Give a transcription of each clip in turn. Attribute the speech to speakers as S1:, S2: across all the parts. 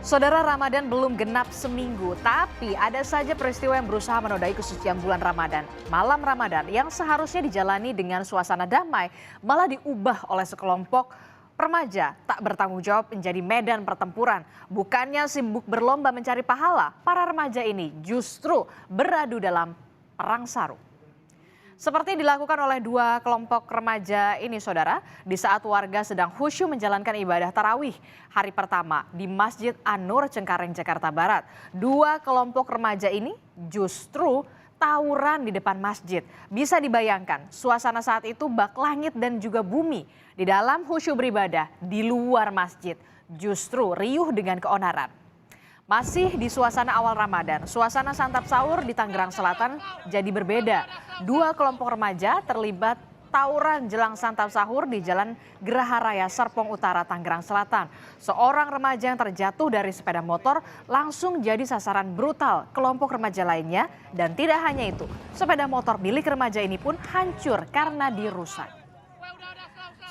S1: Saudara, Ramadan belum genap seminggu, tapi ada saja peristiwa yang berusaha menodai kesucian bulan Ramadan. Malam Ramadan yang seharusnya dijalani dengan suasana damai, malah diubah oleh sekelompok remaja tak bertanggung jawab menjadi medan pertempuran. Bukannya sibuk berlomba mencari pahala, para remaja ini justru beradu dalam perang sarung. Seperti dilakukan oleh dua kelompok remaja ini, saudara, di saat warga sedang khusyuk menjalankan ibadah tarawih hari pertama di Masjid An-Nur, Cengkareng, Jakarta Barat. Dua kelompok remaja ini justru tawuran di depan masjid. Bisa dibayangkan suasana saat itu bak langit dan juga bumi. Di dalam khusyuk beribadah, di luar masjid justru riuh dengan keonaran. Masih di suasana awal Ramadan, suasana santap sahur di Tangerang Selatan jadi berbeda. Dua kelompok remaja terlibat tawuran jelang santap sahur di Jalan Geraha Raya Serpong Utara, Tangerang Selatan. Seorang remaja yang terjatuh dari sepeda motor langsung jadi sasaran brutal kelompok remaja lainnya. Dan tidak hanya itu, sepeda motor milik remaja ini pun hancur karena dirusak.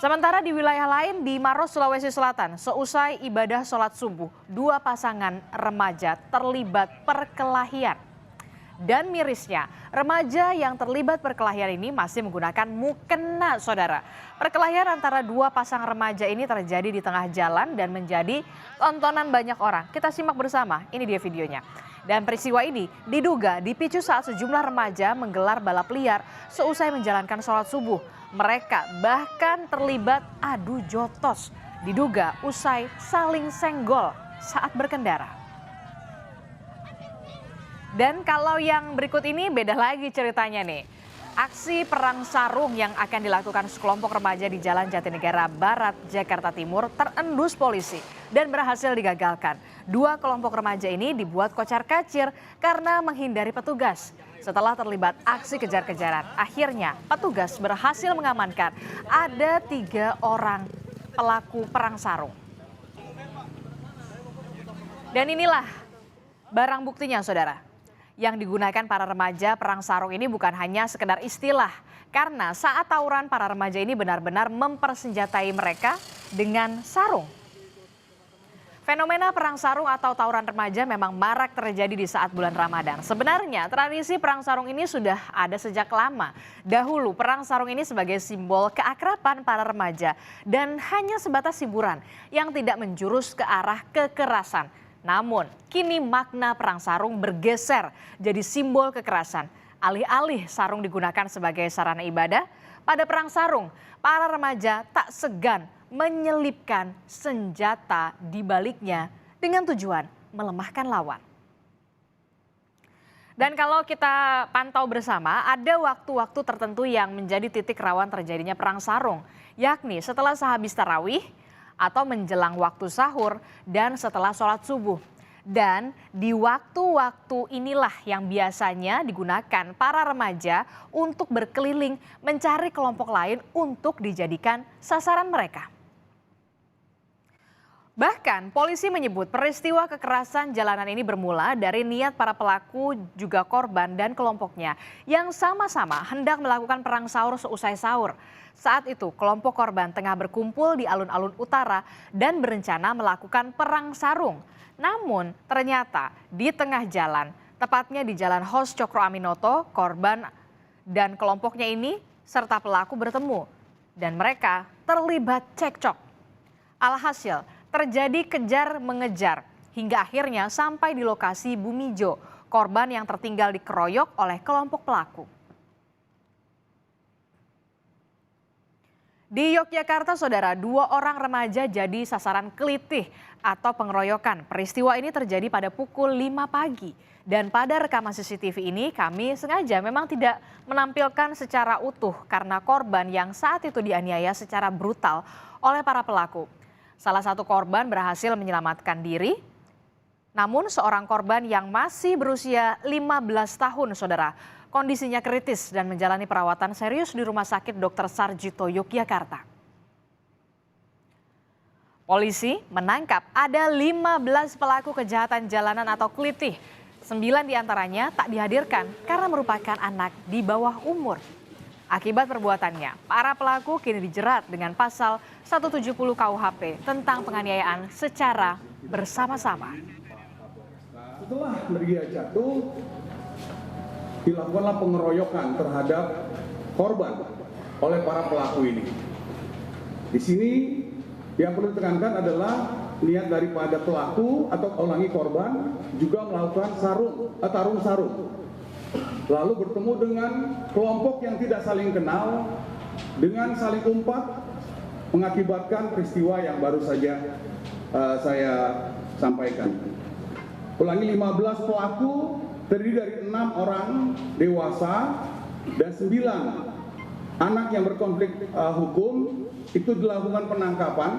S1: Sementara di wilayah lain di Maros, Sulawesi Selatan, seusai ibadah sholat subuh, dua pasangan remaja terlibat perkelahian. Dan mirisnya, remaja yang terlibat perkelahian ini masih menggunakan mukena, saudara. Perkelahian antara dua pasang remaja ini terjadi di tengah jalan dan menjadi tontonan banyak orang. Kita simak bersama, ini dia videonya. Dan peristiwa ini diduga dipicu saat sejumlah remaja menggelar balap liar seusai menjalankan sholat subuh. Mereka bahkan terlibat adu jotos, diduga usai saling senggol saat berkendara. Dan kalau yang berikut ini beda lagi ceritanya nih. Aksi perang sarung yang akan dilakukan sekelompok remaja di Jalan Jatinegara Barat, Jakarta Timur terendus polisi dan berhasil digagalkan. Dua kelompok remaja ini dibuat kocar-kacir karena menghindari petugas. Setelah terlibat aksi kejar-kejaran, akhirnya petugas berhasil mengamankan ada 3 orang pelaku perang sarung. Dan inilah barang buktinya, saudara. Yang digunakan para remaja perang sarung ini bukan hanya sekedar istilah. Karena saat tawuran para remaja ini benar-benar mempersenjatai mereka dengan sarung. Fenomena perang sarung atau tawuran remaja memang marak terjadi di saat bulan Ramadan. Sebenarnya tradisi perang sarung ini sudah ada sejak lama. Dahulu perang sarung ini sebagai simbol keakraban para remaja dan hanya sebatas hiburan yang tidak menjurus ke arah kekerasan. Namun kini makna perang sarung bergeser jadi simbol kekerasan. Alih-alih sarung digunakan sebagai sarana ibadah, pada perang sarung para remaja tak segan menyelipkan senjata di baliknya dengan tujuan melemahkan lawan. Dan kalau kita pantau bersama, ada waktu-waktu tertentu yang menjadi titik rawan terjadinya perang sarung, yakni setelah sehabis tarawih atau menjelang waktu sahur dan setelah sholat subuh. Dan di waktu-waktu inilah yang biasanya digunakan para remaja untuk berkeliling mencari kelompok lain untuk dijadikan sasaran mereka. Bahkan polisi menyebut peristiwa kekerasan jalanan ini bermula dari niat para pelaku juga korban dan kelompoknya yang sama-sama hendak melakukan perang sahur seusai sahur. Saat itu kelompok korban tengah berkumpul di alun-alun utara dan berencana melakukan perang sarung. Namun ternyata di tengah jalan, tepatnya di Jalan Hos Cokro Aminoto, korban dan kelompoknya ini serta pelaku bertemu dan mereka terlibat cekcok. Alhasil terjadi kejar-mengejar hingga akhirnya sampai di lokasi Bumijo, korban yang tertinggal dikeroyok oleh kelompok pelaku. Di Yogyakarta, saudara, 2 orang remaja jadi sasaran kelitih atau pengeroyokan. Peristiwa ini terjadi pada pukul 5 pagi. Dan pada rekaman CCTV ini kami sengaja memang tidak menampilkan secara utuh karena korban yang saat itu dianiaya secara brutal oleh para pelaku. Salah satu korban berhasil menyelamatkan diri, namun seorang korban yang masih berusia 15 tahun, saudara, kondisinya kritis dan menjalani perawatan serius di Rumah Sakit Dr. Sarjito, Yogyakarta. Polisi menangkap ada 15 pelaku kejahatan jalanan atau kelitih. 9 diantaranya tak dihadirkan karena merupakan anak di bawah umur. Akibat perbuatannya, para pelaku kini dijerat dengan pasal 170 KUHP tentang penganiayaan secara bersama-sama.
S2: Setelah Meriah jatuh, dilakukanlah pengeroyokan terhadap korban oleh para pelaku ini. Di sini yang perlu ditekankan adalah niat daripada pelaku atau ulangi korban juga melakukan tarung-sarung. Lalu bertemu dengan kelompok yang tidak saling kenal dengan saling umpat mengakibatkan peristiwa yang baru saja saya sampaikan. Ulangi, 15 pelaku terdiri dari 6 orang dewasa dan 9 anak yang berkonflik hukum. Itu dilakukan penangkapan.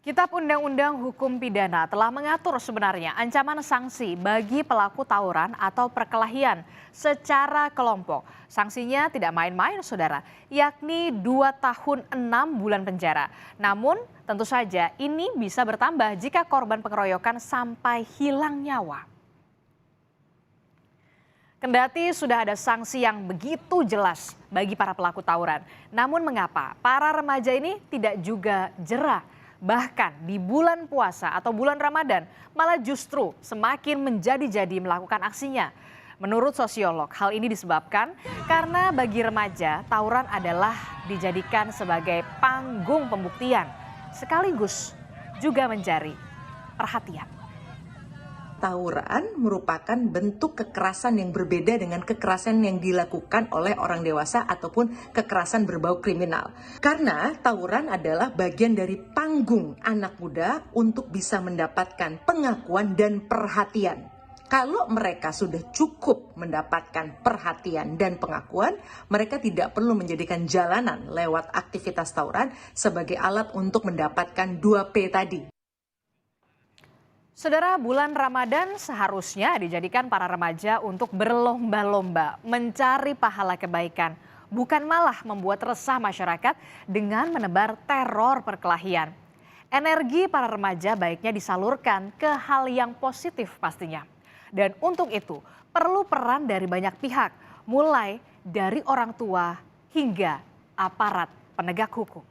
S1: Kitab Undang-Undang Hukum Pidana telah mengatur sebenarnya ancaman sanksi bagi pelaku tawuran atau perkelahian secara kelompok. Sanksinya tidak main-main, saudara, yakni 2 tahun 6 bulan penjara. Namun tentu saja ini bisa bertambah jika korban pengeroyokan sampai hilang nyawa. Kendati sudah ada sanksi yang begitu jelas bagi para pelaku tawuran, namun mengapa para remaja ini tidak juga jerah? Bahkan di bulan puasa atau bulan Ramadan malah justru semakin menjadi-jadi melakukan aksinya. Menurut sosiolog, hal ini disebabkan karena bagi remaja tawuran adalah dijadikan sebagai panggung pembuktian, sekaligus juga mencari perhatian.
S3: Tawuran merupakan bentuk kekerasan yang berbeda dengan kekerasan yang dilakukan oleh orang dewasa ataupun kekerasan berbau kriminal. Karena tawuran adalah bagian dari panggung anak muda untuk bisa mendapatkan pengakuan dan perhatian. Kalau mereka sudah cukup mendapatkan perhatian dan pengakuan, mereka tidak perlu menjadikan jalanan lewat aktivitas tawuran sebagai alat untuk mendapatkan 2P tadi.
S1: Saudara, bulan Ramadan seharusnya dijadikan para remaja untuk berlomba-lomba mencari pahala kebaikan, bukan malah membuat resah masyarakat dengan menebar teror perkelahian. Energi para remaja baiknya disalurkan ke hal yang positif pastinya. Dan untuk itu perlu peran dari banyak pihak, mulai dari orang tua hingga aparat penegak hukum.